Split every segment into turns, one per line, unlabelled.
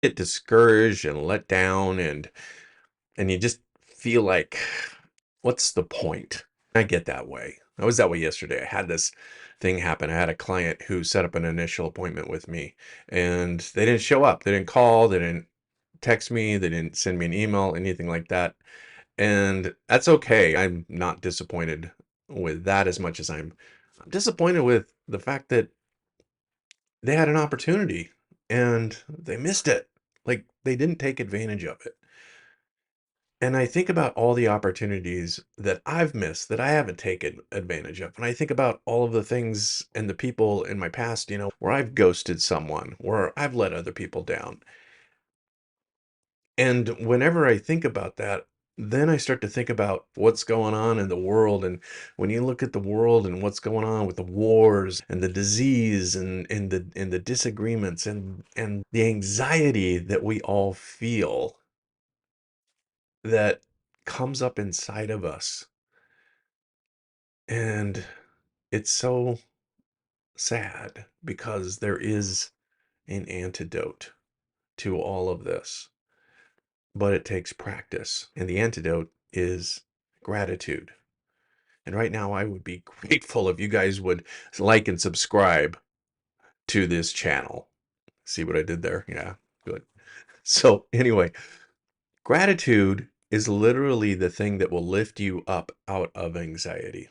get discouraged and let down, and you just feel like, what's the point? I get that way. I was that way yesterday. I had this thing happen. I had a client who set up an initial appointment with me, and they didn't show up. They didn't call, they didn't text me, they didn't send me an email, anything like that. And that's okay. I'm not disappointed with that as much as I'm disappointed with the fact that they had an opportunity and they missed it. Like, they didn't take advantage of it. And I think about all the opportunities that I've missed that I haven't taken advantage of. And I think about all of the things and the people in my past, where I've ghosted someone, where I've let other people down. And whenever I think about that, then I start to think about what's going on in the world. And when you look at the world and what's going on with the wars and the disease and the disagreements and the anxiety that we all feel that comes up inside of us. And it's so sad because there is an antidote to all of this, but it takes practice. And the antidote is gratitude. And right now, I would be grateful if you guys would like and subscribe to this channel. See what I did there? Yeah, good. So, anyway, gratitude is literally the thing that will lift you up out of anxiety.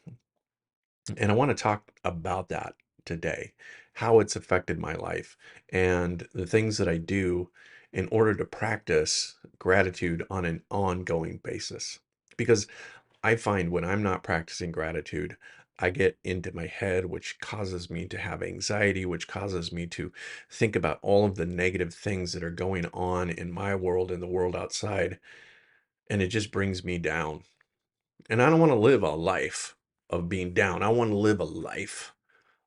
And I want to talk about that today, how it's affected my life, and the things that I do in order to practice gratitude on an ongoing basis. Because I find when I'm not practicing gratitude, I get into my head, which causes me to have anxiety, which causes me to think about all of the negative things that are going on in my world and the world outside. And it just brings me down. And I don't want to live a life of being down. I want to live a life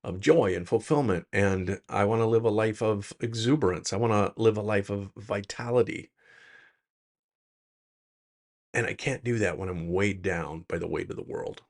of joy and fulfillment. And I want to live a life of exuberance. I want to live a life of vitality. And I can't do that when I'm weighed down by the weight of the world.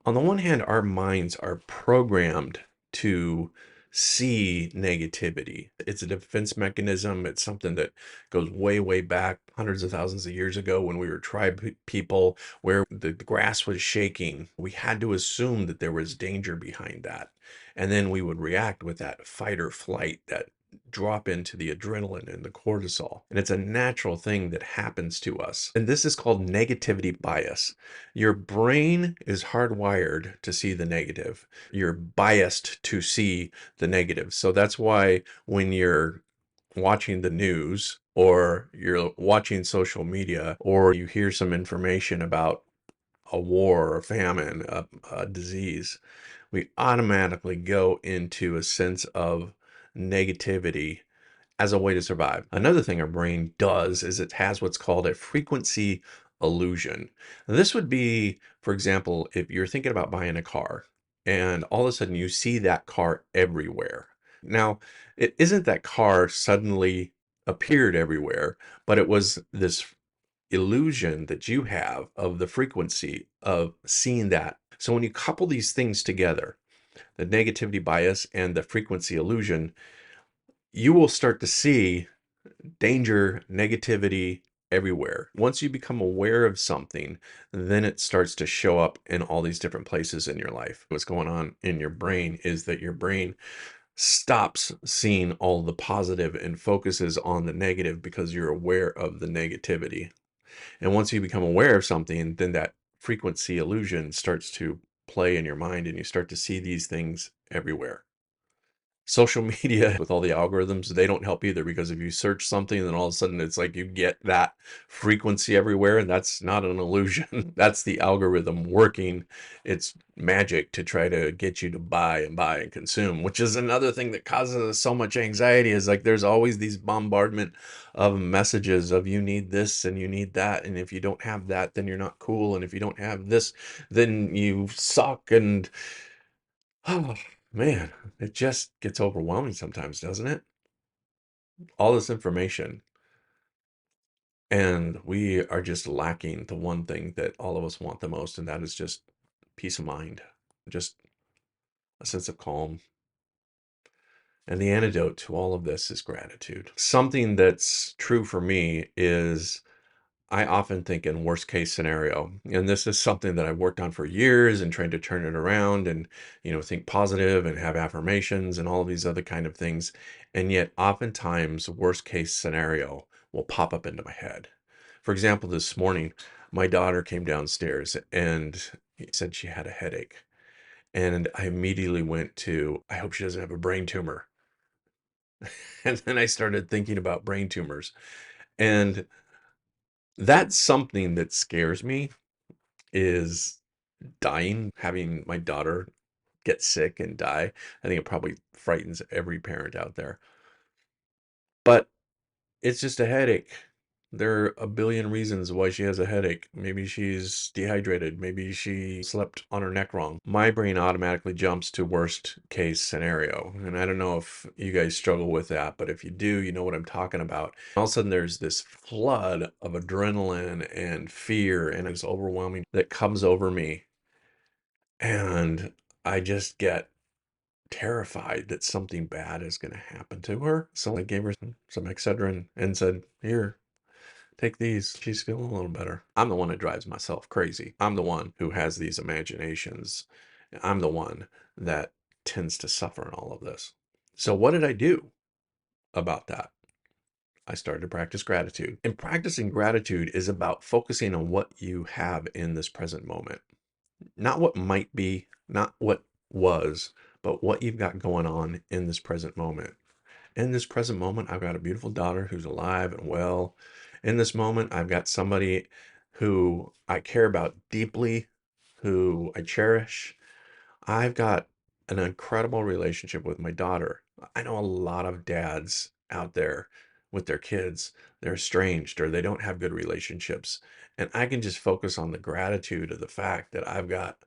On the one hand, our minds are programmed to see negativity. It's a defense mechanism. It's something that goes way, way back, hundreds of thousands of years ago when we were people, where the grass was shaking. We had to assume that there was danger behind that. And then we would react with that fight or flight, that drop into the adrenaline and the cortisol. And it's a natural thing that happens to us. And this is called negativity bias. Your brain is hardwired to see the negative. You're biased to see the negative. So that's why when you're watching the news or you're watching social media or you hear some information about a war, a famine, a disease, we automatically go into a sense of negativity as a way to survive. Another thing our brain does is it has what's called a frequency illusion. Now, this would be, for example, if you're thinking about buying a car and all of a sudden you see that car everywhere. Now, it isn't that car suddenly appeared everywhere, but it was this illusion that you have of the frequency of seeing that. So when you couple these things together, the negativity bias and the frequency illusion, you will start to see danger, negativity everywhere. Once you become aware of something, then it starts to show up in all these different places in your life. What's going on in your brain is that your brain stops seeing all the positive and focuses on the negative because you're aware of the negativity. And once you become aware of something, then that frequency illusion starts to play in your mind and you start to see these things everywhere. Social media with all the algorithms, they don't help either, because if you search something, then all of a sudden it's like you get that frequency everywhere, and that's not an illusion. That's the algorithm working its magic to try to get you to buy and buy and consume, which is another thing that causes us so much anxiety. Is like there's always these bombardment of messages of you need this and you need that, and if you don't have that, then you're not cool, and if you don't have this, then you suck. And oh, man, it just gets overwhelming sometimes, doesn't it? All this information. And we are just lacking the one thing that all of us want the most, and that is just peace of mind, just a sense of calm. And the antidote to all of this is gratitude. Something that's true for me is I often think in worst case scenario, and this is something that I've worked on for years and trying to turn it around and, think positive and have affirmations and all of these other kind of things. And yet oftentimes worst case scenario will pop up into my head. For example, this morning, my daughter came downstairs and said she had a headache. And I immediately went to, I hope she doesn't have a brain tumor. And then I started thinking about brain tumors. And that's something that scares me is dying, having my daughter get sick and die. I think it probably frightens every parent out there. But it's just a headache. There are a billion reasons why she has a headache. Maybe she's dehydrated. Maybe she slept on her neck wrong. My brain automatically jumps to worst case scenario. And I don't know if you guys struggle with that, but if you do, you know what I'm talking about. All of a sudden, there's this flood of adrenaline and fear and it's overwhelming that comes over me. And I just get terrified that something bad is going to happen to her. So I gave her some Excedrin and said, Here, take these. She's feeling a little better. I'm the one that drives myself crazy. I'm the one who has these imaginations. I'm the one that tends to suffer in all of this. So, what did I do about that? I started to practice gratitude. And practicing gratitude is about focusing on what you have in this present moment. Not what might be, not what was, but what you've got going on in this present moment. In this present moment, I've got a beautiful daughter who's alive and well. In this moment, I've got somebody who I care about deeply, who I cherish. I've got an incredible relationship with my daughter. I know a lot of dads out there with their kids, they're estranged or they don't have good relationships. And I can just focus on the gratitude of the fact that I've got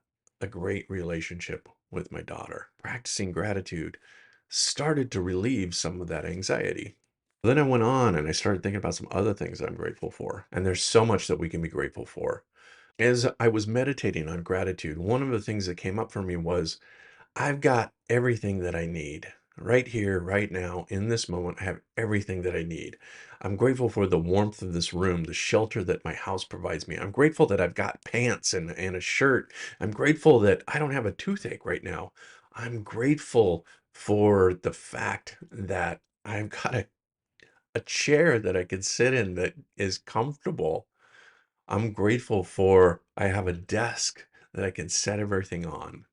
a great relationship with my daughter. Practicing gratitude started to relieve some of that anxiety. Then I went on and I started thinking about some other things that I'm grateful for. And there's so much that we can be grateful for. As I was meditating on gratitude, one of the things that came up for me was I've got everything that I need right here, right now, in this moment. I have everything that I need. I'm grateful for the warmth of this room, the shelter that my house provides me. I'm grateful that I've got pants and a shirt. I'm grateful that I don't have a toothache right now. I'm grateful for the fact that I've got a chair that I can sit in that is comfortable. I'm grateful for I have a desk that I can set everything on.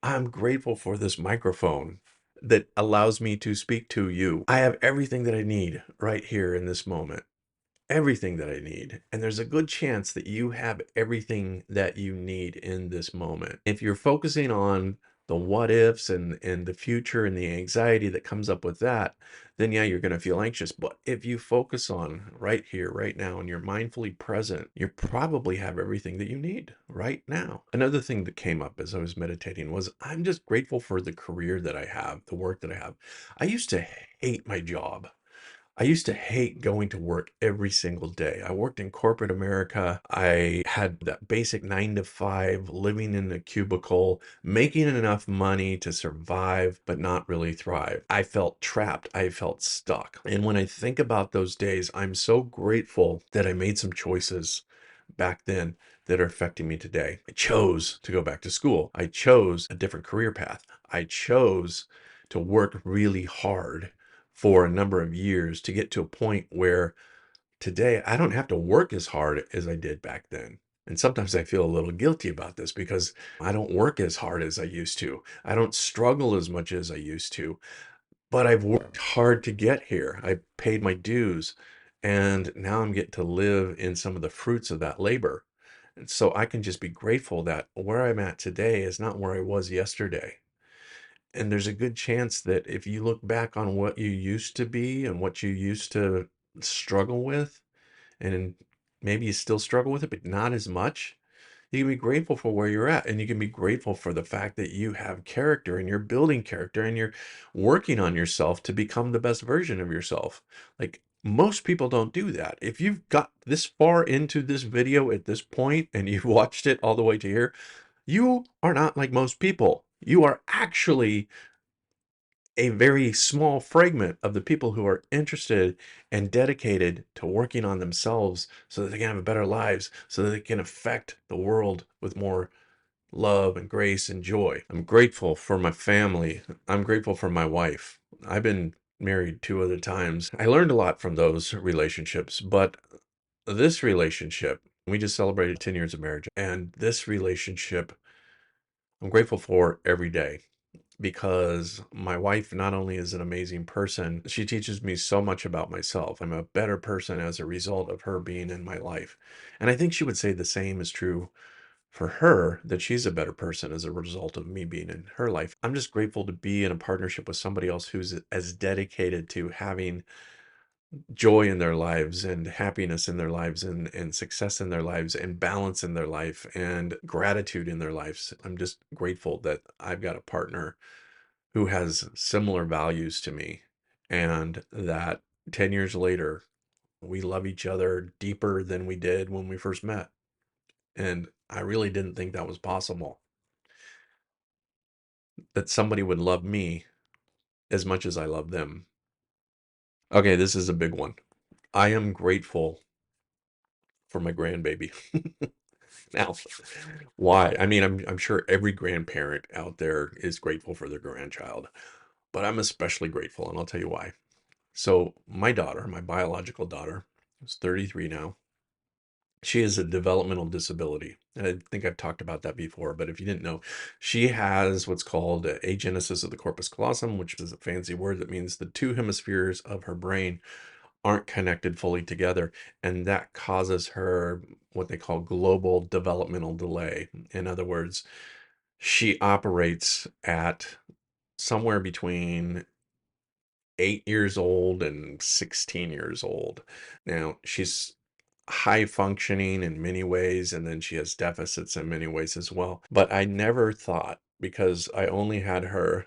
I'm grateful for this microphone that allows me to speak to you. I have everything that I need right here in this moment. Everything that I need. And there's a good chance that you have everything that you need in this moment. If you're focusing on the what ifs and the future and the anxiety that comes up with that, then yeah, you're going to feel anxious. But if you focus on right here, right now, and you're mindfully present, you probably have everything that you need right now. Another thing that came up as I was meditating was I'm just grateful for the career that I have, the work that I have. I used to hate my job. I used to hate going to work every single day. I worked in corporate America. I had that basic 9 to 5, living in a cubicle, making enough money to survive, but not really thrive. I felt trapped. I felt stuck. And when I think about those days, I'm so grateful that I made some choices back then that are affecting me today. I chose to go back to school. I chose a different career path. I chose to work really hard for a number of years to get to a point where today I don't have to work as hard as I did back then. And sometimes I feel a little guilty about this because I don't work as hard as I used to. I don't struggle as much as I used to, but I've worked hard to get here. I paid my dues and now I'm getting to live in some of the fruits of that labor. And so I can just be grateful that where I'm at today is not where I was yesterday. And there's a good chance that if you look back on what you used to be and what you used to struggle with, and maybe you still struggle with it, but not as much, you can be grateful for where you're at. And you can be grateful for the fact that you have character and you're building character and you're working on yourself to become the best version of yourself. Like, Most people don't do that. If you've got this far into this video at this point and you've watched it all the way to here, you are not like most people. You are actually a very small fragment of the people who are interested and dedicated to working on themselves so that they can have better lives, so that they can affect the world with more love and grace and joy. I'm grateful for my family. I'm grateful for my wife. I've been married 2 other times. I learned a lot from those relationships, but this relationship, we just celebrated 10 years of marriage, and this relationship I'm grateful for every day because my wife not only is an amazing person, she teaches me so much about myself. I'm a better person as a result of her being in my life. And I think she would say the same is true for her, that she's a better person as a result of me being in her life. I'm just grateful to be in a partnership with somebody else who's as dedicated to having joy in their lives and happiness in their lives and success in their lives and balance in their life and gratitude in their lives. I'm just grateful that I've got a partner who has similar values to me and that 10 years later we love each other deeper than we did when we first met. And I really didn't think that was possible, that somebody would love me as much as I love them. Okay, this is a big one. I am grateful for my grandbaby. Now, why? I mean, I'm sure every grandparent out there is grateful for their grandchild, but I'm especially grateful, and I'll tell you why. So, my daughter, my biological daughter, is 33 now. She has a developmental disability. And I think I've talked about that before, but if you didn't know, she has what's called agenesis of the corpus callosum, which is a fancy word that means the two hemispheres of her brain aren't connected fully together, and that causes her what they call global developmental delay. In other words, she operates at somewhere between 8 years old and 16 years old. Now, she's high functioning in many ways, and then she has deficits in many ways as well. But I never thought, because I only had her,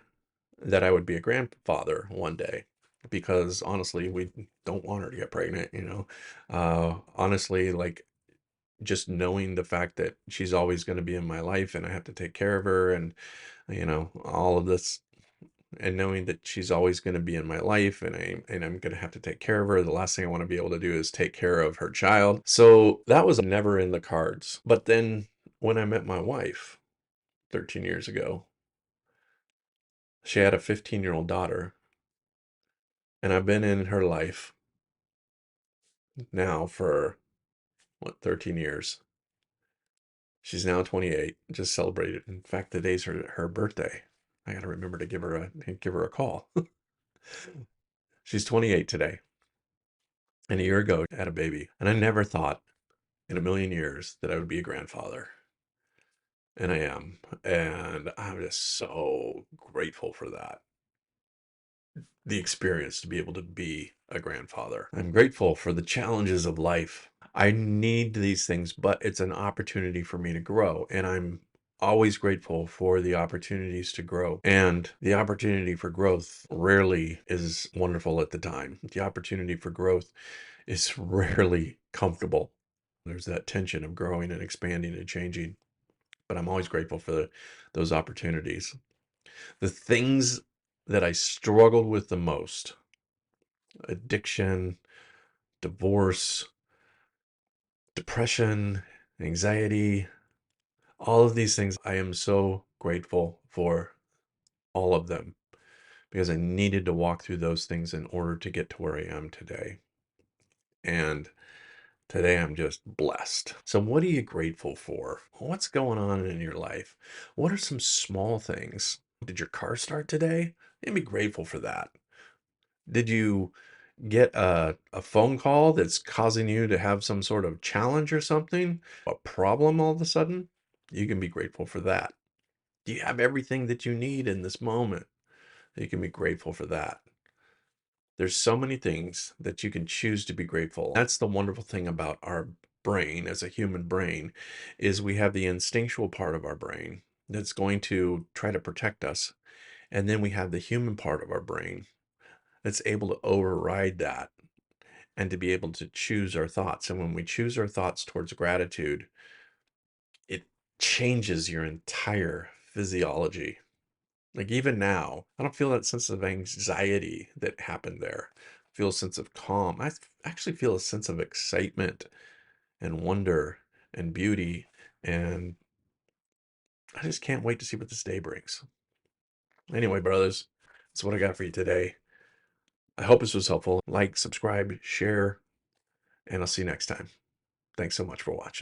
that I would be a grandfather one day. Because honestly, we don't want her to get pregnant. Honestly, like just knowing the fact that she's always going to be in my life and I have to take care of her and, all of this, and knowing that she's always going to be in my life and I'm going to have to take care of her. The last thing I want to be able to do is take care of her child. So that was never in the cards. But then when I met my wife 13 years ago, she had a 15-year-old daughter, and I've been in her life now for what, 13 years. She's now 28, just celebrated. In fact, today's her birthday. I got to remember to give her a call. She's 28 today. And a year ago, I had a baby. And I never thought in a million years that I would be a grandfather. And I am. And I'm just so grateful for that. The experience to be able to be a grandfather. I'm grateful for the challenges of life. I need these things, but it's an opportunity for me to grow. And I'm always grateful for the opportunities to grow. And the opportunity for growth rarely is wonderful at the time. The opportunity for growth is rarely comfortable. There's that tension of growing and expanding and changing. But I'm always grateful for those opportunities. The things that I struggled with the most: addiction, divorce, depression, anxiety, all of these things. I am so grateful for all of them because I needed to walk through those things in order to get to where I am today. And today I'm just blessed. So, what are you grateful for? What's going on in your life? What are some small things? Did your car start today? And be grateful for that. Did you get a phone call that's causing you to have some sort of challenge or something, a problem all of a sudden? You can be grateful for that. Do you have everything that you need in this moment? You can be grateful for that. There's so many things that you can choose to be grateful. That's the wonderful thing about our brain as a human brain, is we have the instinctual part of our brain that's going to try to protect us. And then we have the human part of our brain that's able to override that and to be able to choose our thoughts. And when we choose our thoughts towards gratitude, it changes your entire physiology. Like even now, I don't feel that sense of anxiety that happened there. I feel a sense of calm. Actually feel a sense of excitement and wonder and beauty. And I just can't wait to see what this day brings. Anyway, brothers, that's what I got for you today. I hope this was helpful. Like, subscribe, share, and I'll see you next time. Thanks so much for watching.